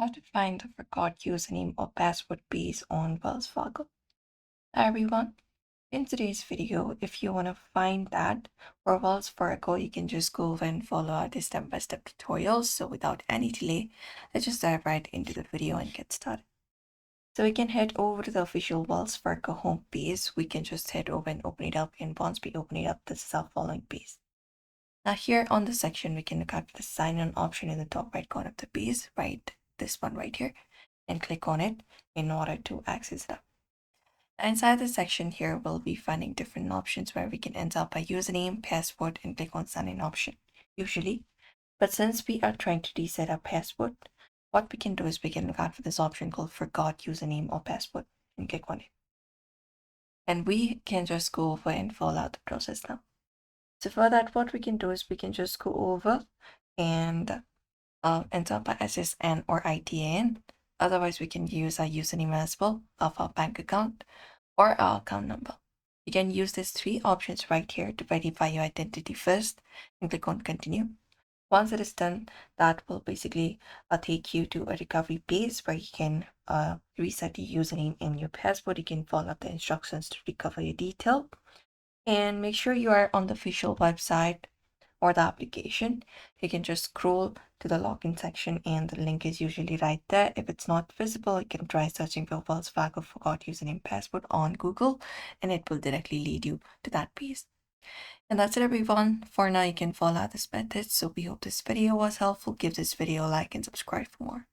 How to find the forgot username or password piece on Wells Fargo. Hi everyone. In today's video, if you want to find that for Wells Fargo, you can just go over and follow out the step-by-step tutorials. So without any delay, let's just dive right into the video and get started. So we can head over to the official Wells Fargo homepage. We can just head over and open it up. And once we open it up, this is our following page. Now here on the section, we can look at the sign in option in the top right corner of the page, right? This one right here, and click on it in order to access it. Inside the section here, we'll be finding different options where we can enter our username, password, and click on sign in option, usually. But since we are trying to reset our password, what we can do is we can look out for this option called forgot username or password and click on it. And we can just go over and follow out the process now. So for that, what we can do is we can just go over and enter by SSN or ITAN. Otherwise, we can use our username as well of our bank account or our account number. You can use these three options right here to verify your identity first and click on continue. Once it is done, that will basically take you to a recovery page where you can reset your username and your password. You can follow the instructions to recover your detail. And make sure you are on the official website or the application. You can just scroll to the login section and the link is usually right there. If it's not visible, you can try searching for Wells Fargo forgot username password on Google and it will directly lead you to that page. And that's it everyone. For now, you can follow this method. So we hope this video was helpful. Give this video a like and subscribe for more.